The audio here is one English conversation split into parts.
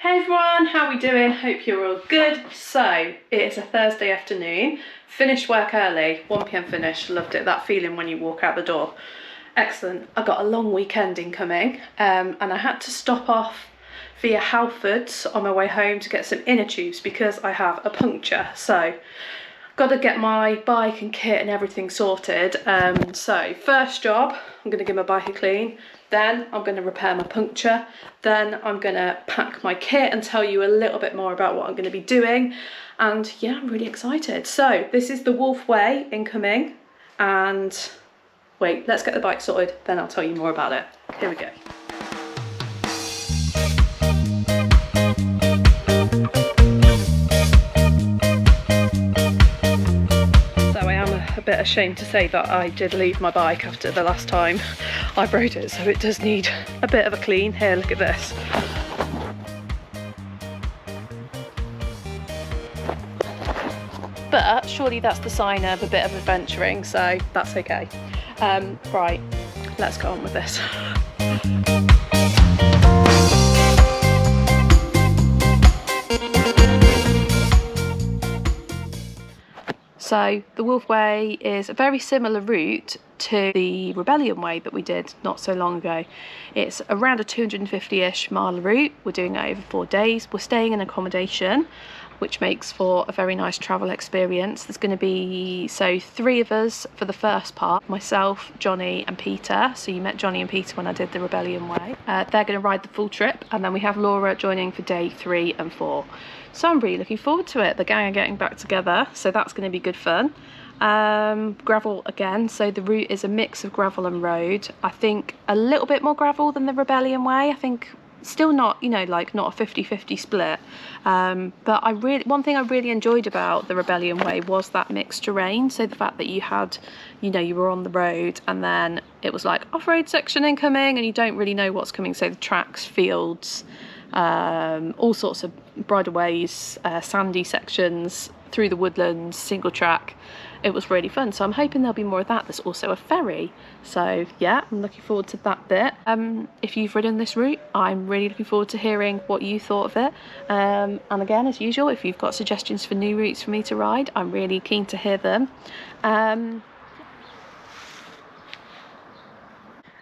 Hey everyone, how are we doing? Hope you're all good. So, it's a Thursday afternoon, finished work early, 1 p.m. finish, loved it, that feeling when you walk out the door. Excellent. I got a long weekend incoming and I had to stop off via Halfords on my way home to get some inner tubes because I have a puncture. So, got to get my bike and kit and everything sorted. So first job, I'm going to give my bike a clean, then I'm going to repair my puncture, then I'm going to pack my kit and tell you a little bit more about what I'm going to be doing. And yeah, I'm really excited. So this is the Wolf Way incoming, and wait, let's get the bike sorted, then I'll tell you more about it. Here we go. A bit ashamed to say that I did leave my bike after the last time I rode it, so it does need a bit of a clean. Here, look at this. But surely that's the sign of a bit of adventuring, so that's okay. Right, let's go on with this. So the Wolf Way is a very similar route to the Rebellion Way that we did not so long ago. It's around a 250-ish mile route. We're doing it over 4 days. We're staying in accommodation, which makes for a very nice travel experience. There's going to be, so 3 of us for the first part, myself, Johnny and Peter. So you met Johnny and Peter when I did the Rebellion Way. They're going to ride the full trip, and then we have Laura joining for day 3 and 4. So I'm really looking forward to it. The gang are getting back together, so that's going to be good fun. Gravel again, so the route is a mix of gravel and road. I think a little bit more gravel than the Rebellion Way. I think still not, you know, like not a 50-50 split. But one thing I really enjoyed about the Rebellion Way was that mixed terrain. So the fact that you had, you know, you were on the road and then it was like off-road section incoming and you don't really know what's coming. So the tracks, fields, all sorts of bridleways, sandy sections through the woodlands, single track. It was really fun, so I'm hoping there'll be more of that. There's also a ferry, so yeah, I'm looking forward to that bit. If you've ridden this route, I'm really looking forward to hearing what you thought of it, and again, as usual, if you've got suggestions for new routes for me to ride, I'm really keen to hear them.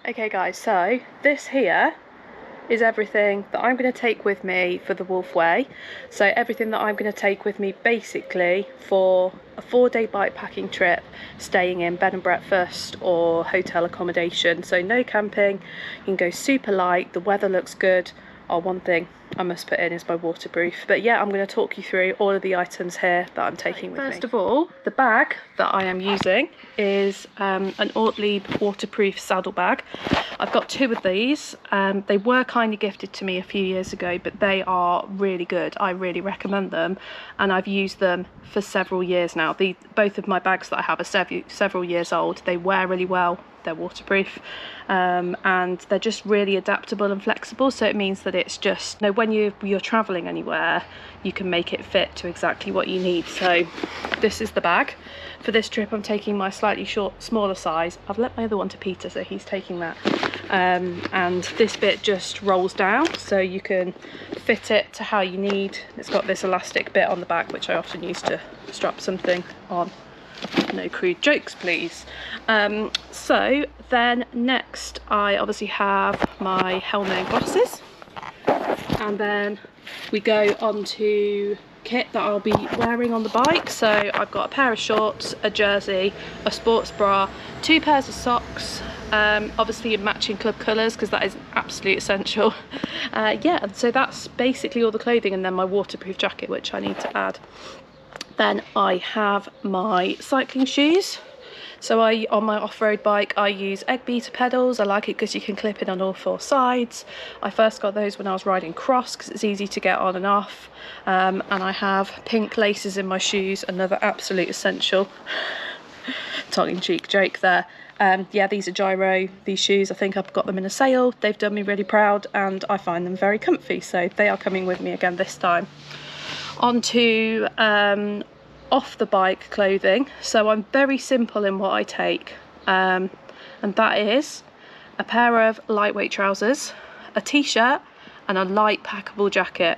Okay guys, so this here is everything that I'm going to take with me for the Wolf Way. So everything that I'm going to take with me basically for a 4-day bikepacking trip, staying in bed and breakfast or hotel accommodation. So no camping, you can go super light, the weather looks good. Oh, one thing I must put in is my waterproof. But yeah, I'm going to talk you through all of the items here that I'm taking with me. First of all, the bag that I am using is an Ortlieb waterproof saddle bag. I've got 2 of these. They were kindly gifted to me a few years ago, but they are really good. I really recommend them, and I've used them for several years now. Both of my bags that I have are several years old. They wear really well. They're waterproof, and they're just really adaptable and flexible, so it means that it's just, you know, when you're traveling anywhere, you can make it fit to exactly what you need. So this is the bag. For this trip I'm taking my slightly smaller size. I've let my other one to Peter, so he's taking that, and this bit just rolls down so you can fit it to how you need. It's got this elastic bit on the back which I often use to strap something on. No crude jokes please. So then next I obviously have my helmet and glasses, and then we go on to kit that I'll be wearing on the bike. So I've got a pair of shorts, a jersey, a sports bra, 2 pairs of socks, obviously in matching club colours because that is absolute essential. Yeah, so that's basically all the clothing, and then my waterproof jacket which I need to add. Then I have my cycling shoes. So on my off-road bike I use egg beater pedals. I like it because you can clip it on all 4 sides. I first got those when I was riding cross because it's easy to get on and off. And I have pink laces in my shoes, another absolute essential. Tongue-in-cheek joke there. Yeah, these are Gyro, these shoes. I think I've got them in a sale. They've done me really proud and I find them very comfy, so they are coming with me again this time. Onto off the bike clothing. So I'm very simple in what I take, and that is a pair of lightweight trousers, a t-shirt and a light packable jacket.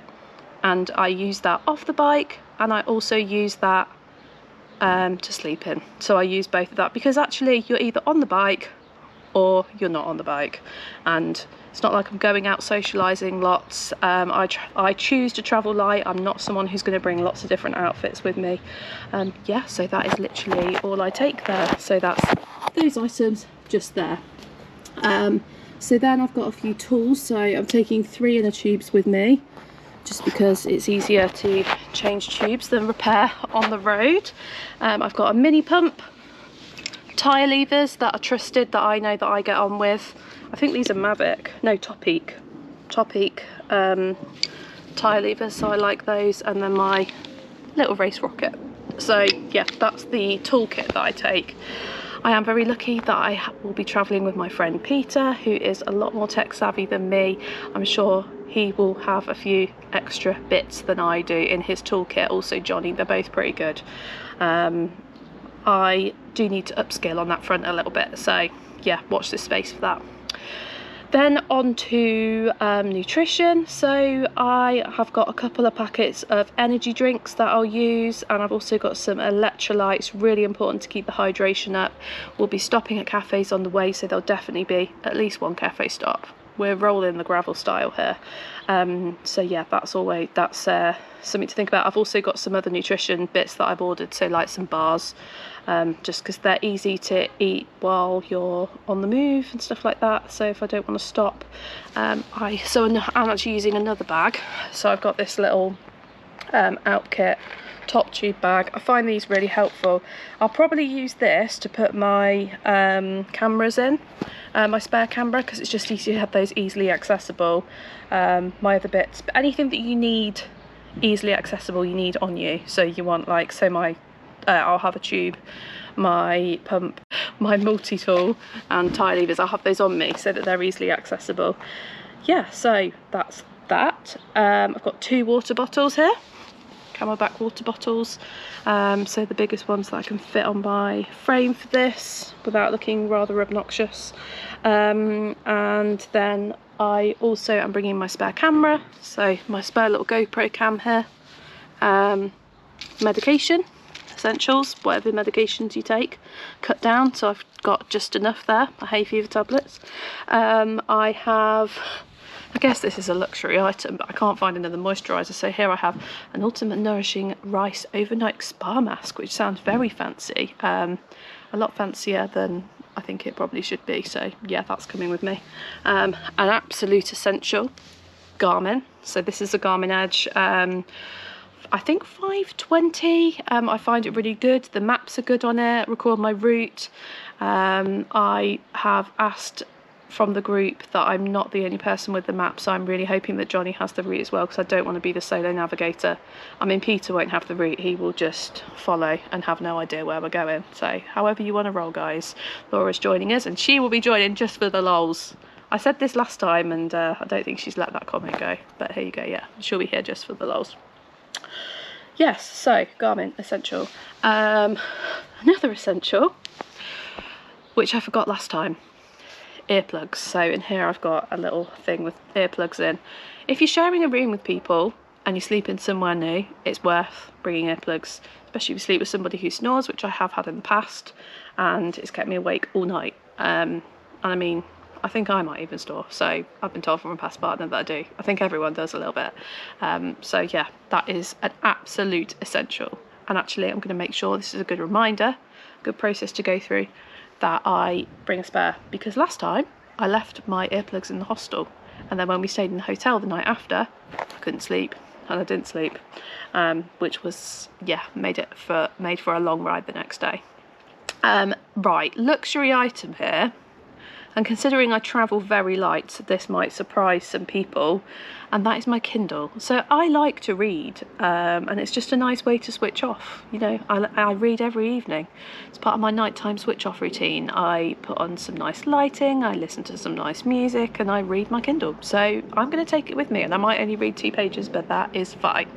and I use that off the bike, and I also use that to sleep in. So I use both of that, because actually you're either on the bike or you're not on the bike, and it's not like I'm going out socializing lots. I choose to travel light. I'm not someone who's going to bring lots of different outfits with me. Yeah, so that is literally all I take there. So that's those items just there. So then I've got a few tools. So I'm taking 3 inner tubes with me, just because it's easier to change tubes than repair on the road. I've got a mini pump, tyre levers that are trusted, that I know that I get on with. I think these are Mavic, no, Topeak tyre levers, so I like those, and then my little race rocket. So yeah, that's the toolkit that I take. I am very lucky that I will be travelling with my friend Peter, who is a lot more tech savvy than me. I'm sure he will have a few extra bits than I do in his toolkit. Also Johnny, they're both pretty good. I do need to upskill on that front a little bit, so yeah, watch this space for that. Then on to nutrition. So I have got a couple of packets of energy drinks that I'll use, and I've also got some electrolytes, really important to keep the hydration up. We'll be stopping at cafes on the way, so there'll definitely be at least one cafe stop. We're rolling the gravel style here. So yeah, that's something to think about. I've also got some other nutrition bits that I've ordered, so like some bars, just because they're easy to eat while you're on the move and stuff like that. So if I don't want to stop, I'm actually using another bag. So I've got this little Outkit top tube bag. I find these really helpful. I'll probably use this to put my cameras in, my spare camera, because it's just easy to have those easily accessible. My other bits, but anything that you need easily accessible, you need on you. So you want, like, so I'll have a tube, my pump, my multi-tool and tyre levers. I'll have those on me so that they're easily accessible. Yeah, so that's that. I've got 2 water bottles here, Camelback water bottles, so the biggest ones that I can fit on my frame for this without looking rather obnoxious. And then I also am bringing my spare camera, so my spare little GoPro cam here. Medication, essentials, whatever medications you take, cut down, so I've got just enough there, my hay fever tablets. I guess this is a luxury item, but I can't find another moisturiser, so here I have an Ultimate Nourishing Rice Overnight Spa Mask, which sounds very fancy, a lot fancier than I think it probably should be, so yeah, that's coming with me. An absolute essential, Garmin. So this is a Garmin Edge, I think 520. I find it really good. The maps are good on it, record my route. I have asked from the group that I'm not the only person with the map, so I'm really hoping that Johnny has the route as well, because I don't want to be the solo navigator. I mean, Peter won't have the route, he will just follow and have no idea where we're going. So however you want to roll, guys. Laura's joining us, and she will be joining just for the lols. I said this last time, and I don't think she's let that comment go, but here you go. Yeah, she'll be here just for the lols. Yes, so Garmin essential. Another essential, which I forgot last time, earplugs. So in here I've got a little thing with earplugs in. If you're sharing a room with people and you're sleeping somewhere new, it's worth bringing earplugs, especially if you sleep with somebody who snores, which I have had in the past, and it's kept me awake all night. And I mean, I think I might even snore, so I've been told from my past partner that I do. I think everyone does a little bit. So yeah, that is an absolute essential. And actually I'm going to make sure, this is a good reminder, good process to go through, that I bring a spare, because last time I left my earplugs in the hostel, and then when we stayed in the hotel the night after, I couldn't sleep, and I didn't sleep, which was, yeah, made for a long ride the next day. Right, luxury item here, and considering I travel very light, this might surprise some people, and that is my Kindle. So I like to read, and it's just a nice way to switch off. You know, I read every evening. It's part of my nighttime switch off routine. I put on some nice lighting, I listen to some nice music, and I read my Kindle. So I'm going to take it with me, and I might only read 2 pages, but that is fine.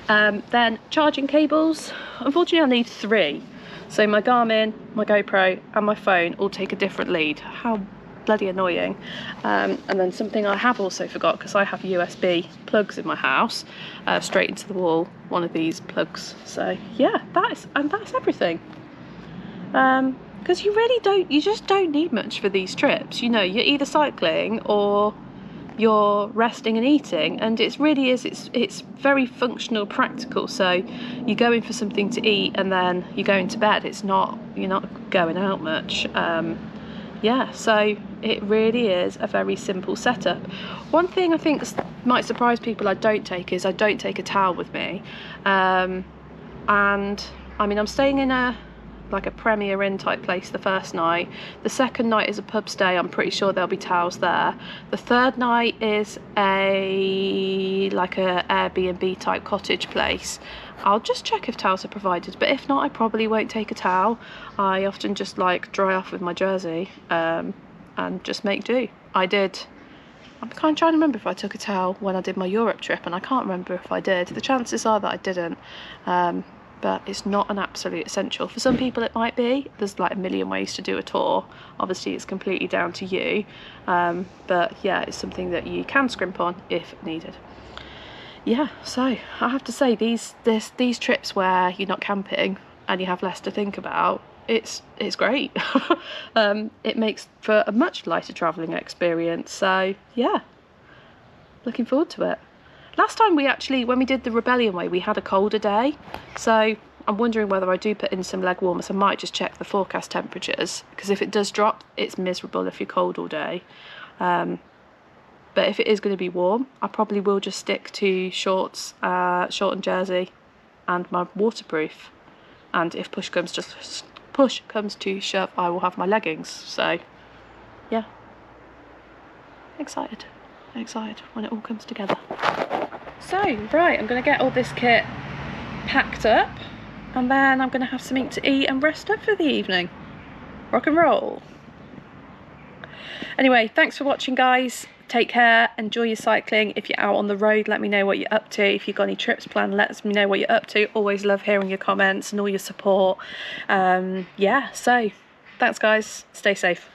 Then charging cables. Unfortunately, I need 3. So my Garmin, my GoPro, and my phone all take a different lead. How bloody annoying. And then something I have also forgot, because I have USB plugs in my house, straight into the wall, one of these plugs. So yeah, that's everything. Because you just don't need much for these trips. You know, you're either cycling or you're resting and eating, and it's very functional, practical. So you're going for something to eat and then you're going to bed. You're not going out much. Yeah, so it really is a very simple setup. One thing I think might surprise people I don't take is I don't take a towel with me. And I mean, I'm staying in a Premier Inn type place the first night. The second night is a pub stay. I'm pretty sure there'll be towels there. The third night is a Airbnb type cottage place. I'll just check if towels are provided, but if not, I probably won't take a towel. I often just dry off with my jersey and just make do. I'm kind of trying to remember if I took a towel when I did my Europe trip, and I can't remember if I did. The chances are that I didn't. But it's not an absolute essential. For some people it might be. There's a million ways to do a tour. Obviously it's completely down to you. But yeah, it's something that you can scrimp on if needed. Yeah, so I have to say these trips where you're not camping and you have less to think about, it's great. It makes for a much lighter travelling experience. So yeah, looking forward to it. Last time when we did the Rebellion Way, we had a colder day, so I'm wondering whether I do put in some leg warmers. I might just check the forecast temperatures, because if it does drop, it's miserable if you're cold all day. But if it is going to be warm, I probably will just stick to shorts, short and jersey, and my waterproof. And if push comes to shove, I will have my leggings. So yeah, excited when it all comes together. So right, I'm going to get all this kit packed up, and then I'm going to have something to eat and rest up for the evening. Rock and roll. Anyway, thanks for watching, guys. Take care, enjoy your cycling. If you're out on the road, let me know what you're up to. If you've got any trips planned, let me know what you're up to. Always love hearing your comments and all your support. Yeah, so thanks guys, stay safe.